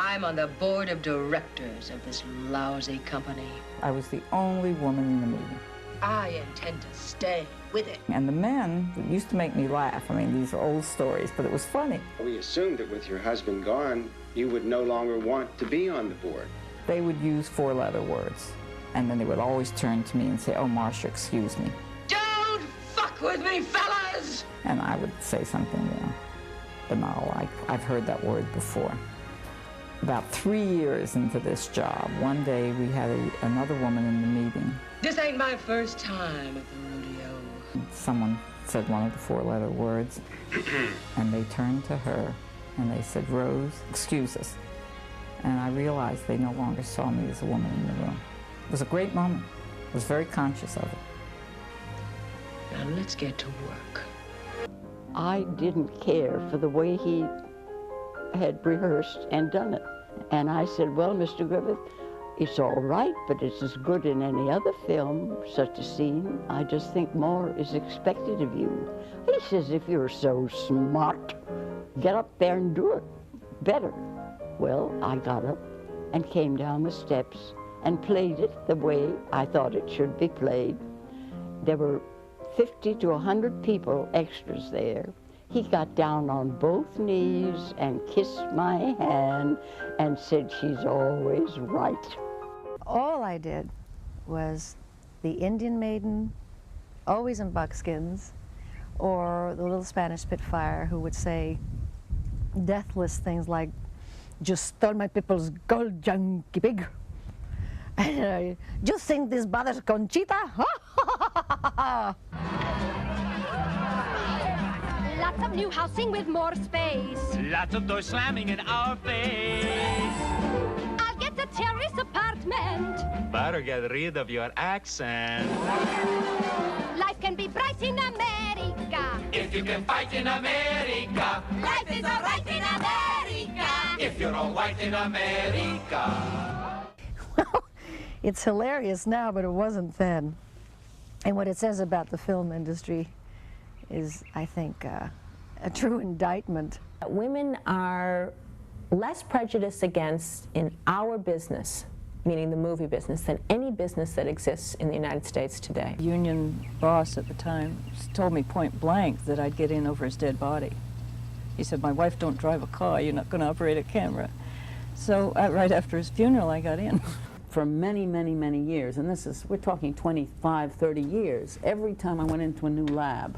I'm on the board of directors of this lousy company. I was the only woman in the meeting. I intend to stay with it. And the men used to make me laugh. I mean, these are old stories, but it was funny. We assumed that with your husband gone, you would no longer want to be on the board. They would use four-letter words, and then they would always turn to me and say, "Oh, Marcia, excuse me." Don't fuck with me, fellas! And I would say something, banal, like, "I've heard that word before." About 3 years into this job, one day we had another woman in the meeting. This ain't my first time at the rodeo. Someone said one of the four-letter words, and they turned to her, and they said, "Rose, excuse us." And I realized they no longer saw me as a woman in the room. It was a great moment. I was very conscious of it. Now let's get to work. I didn't care for the way he had rehearsed and done it. And I said, "Well, Mr. Griffith, it's all right, but it's as good in any other film, such a scene. I just think more is expected of you." He says, "If you're so smart, get up there and do it better." Well, I got up and came down the steps and played it the way I thought it should be played. There were 50 to 100 people, extras there. He got down on both knees and kissed my hand and said, "She's always right." All I did was the Indian maiden, always in buckskins, or the little Spanish Spitfire who would say deathless things like, "Just stole my people's gold, junkie pig." And "Just think this bothers Conchita?" Lots of new housing with more space. Lots of doors slamming in our face. I'll get a terrace apartment. Better get rid of your accent. Life can be bright in America. If you can fight in America. Life is all right in America. If you're all white in America. Well, it's hilarious now, but it wasn't then. And what it says about the film industry is, I think, a true indictment. Women are less prejudiced against in our business, meaning the movie business, than any business that exists in the United States today. Union boss at the time told me point blank that I'd get in over his dead body. He said, "My wife don't drive a car, you're not going to operate a camera." So right after his funeral, I got in. For many, many, many years, and we're talking 25, 30 years, every time I went into a new lab,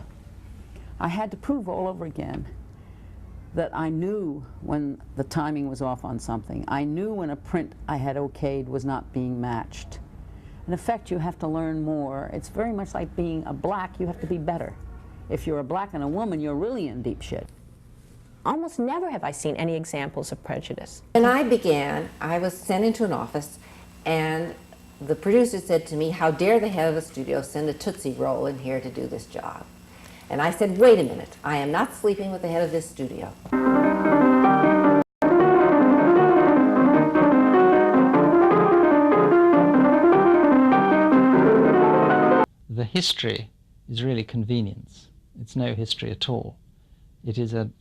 I had to prove all over again that I knew when the timing was off on something. I knew when a print I had okayed was not being matched. In effect, you have to learn more. It's very much like being a black, you have to be better. If you're a black and a woman, you're really in deep shit. Almost never have I seen any examples of prejudice. When I began, I was sent into an office, and the producer said to me, "How dare the head of the studio send a Tootsie Roll in here to do this job?" And I said, "Wait a minute, I am not sleeping with the head of this studio." The history is really convenience. It's no history at all. It is an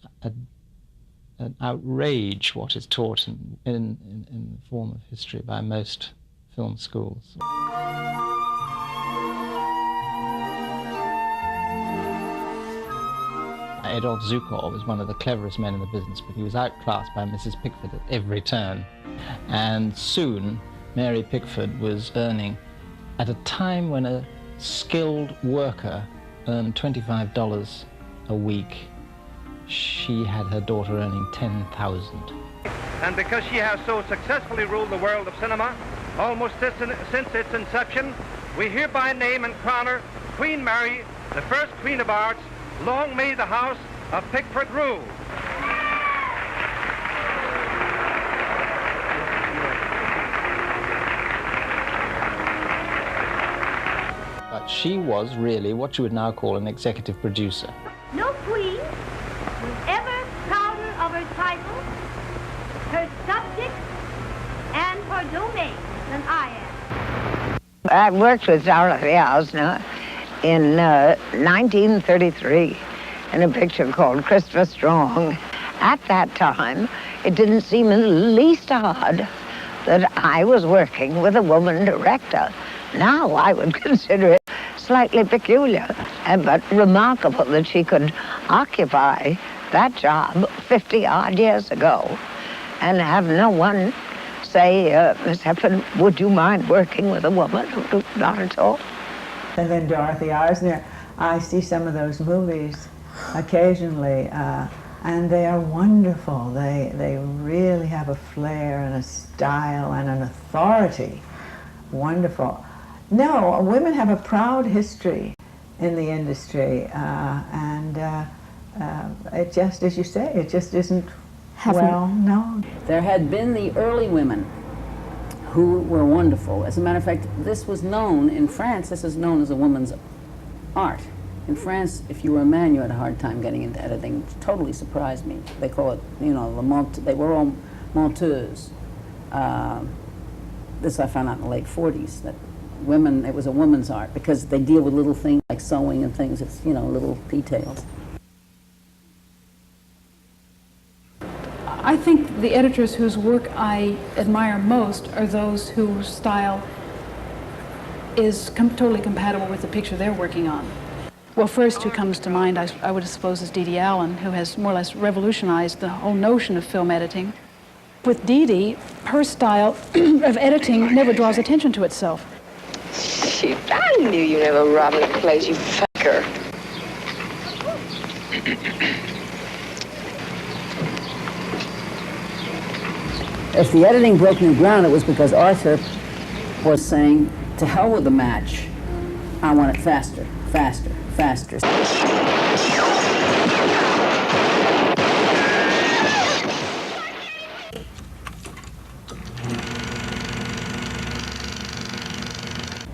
outrage what is taught in the form of history by most film schools. Adolf Zukor was one of the cleverest men in the business, but he was outclassed by Mrs. Pickford at every turn. And soon, Mary Pickford was earning, at a time when a skilled worker earned $25 a week, she had her daughter earning $10,000. And because she has so successfully ruled the world of cinema, almost since its inception, we hereby name and crown her Queen Mary, the first Queen of Arts. Long may the house of Pickford rule. But she was really what you would now call an executive producer. No queen was ever prouder of her title, her subjects, and her domain than I am. I worked with Dorothy Osner in 1933 in a picture called Christopher Strong. At that time, it didn't seem in the least odd that I was working with a woman director. Now I would consider it slightly peculiar, but remarkable that she could occupy that job 50-odd years ago and have no one say, Miss Hepburn, would you mind working with a woman? Not at all. And then Dorothy Eisner, I see some of those movies occasionally, and they are wonderful. They really have a flair and a style and an authority. Wonderful. No, women have a proud history in the industry, and it just, as you say, it just isn't well known. There had been the early women who were wonderful. As a matter of fact, this was known in France, this is known as a woman's art. In France, if you were a man, you had a hard time getting into editing. It totally surprised me. They call it, you know, they were all monteuses. This I found out in the late 40s, that women, it was a woman's art because they deal with little things like sewing and things. It's, you know, little details. I think the editors whose work I admire most are those whose style is totally compatible with the picture they're working on. Well, first who comes to mind, I would suppose, is Dee Dee Allen, who has more or less revolutionized the whole notion of film editing. With Dee Dee, her style of editing never draws attention to itself. Shit, I knew you never robbed the place, you fucker. If the editing broke new ground, it was because Arthur was saying, to hell with the match. I want it faster, faster, faster.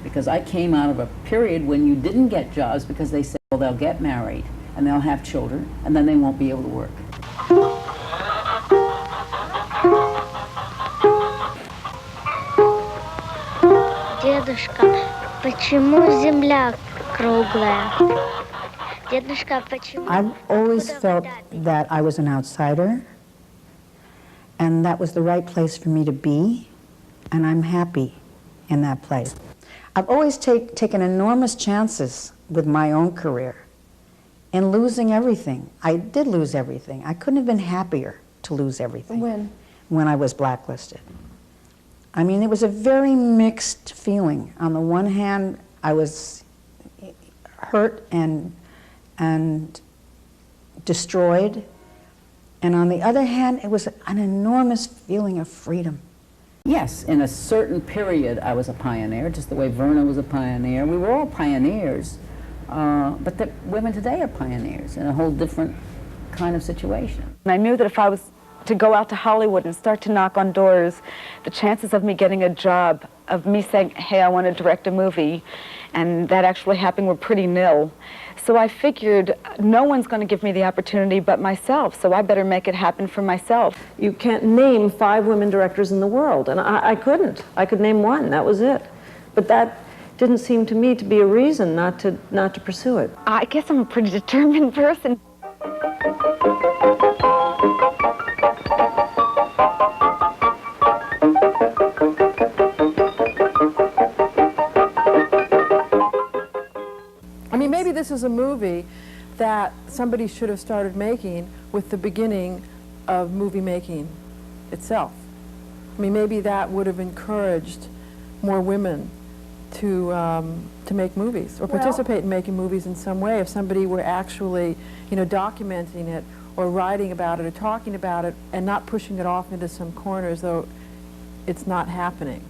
Because I came out of a period when you didn't get jobs because they said, well, they'll get married and they'll have children and then they won't be able to work. Дедушка, почему земля круглая? Дедушка, почему? I've always felt that I was an outsider, and that was the right place for me to be, and I'm happy in that place. I've always taken enormous chances with my own career and losing everything. I did lose everything. I couldn't have been happier to lose everything. When? When I was blacklisted. I mean, it was a very mixed feeling. On the one hand, I was hurt and destroyed, and on the other hand, it was an enormous feeling of freedom. Yes, in a certain period I was a pioneer, just the way Verna was a pioneer. We were all pioneers, but the women today are pioneers in a whole different kind of situation. And I knew that if I was to go out to Hollywood and start to knock on doors, the chances of me getting a job, of me saying, hey, I want to direct a movie, and that actually happening were pretty nil. So I figured no one's going to give me the opportunity but myself, so I better make it happen for myself. You can't name 5 women directors in the world, and I couldn't. I could name one, that was it. But that didn't seem to me to be a reason not to pursue it. I guess I'm a pretty determined person. I mean, maybe this is a movie that somebody should have started making with the beginning of movie making itself. I mean, maybe that would have encouraged more women to make movies or participate in making movies in some way. If somebody were actually, you know, documenting it or writing about it or talking about it and not pushing it off into some corner as though it's not happening.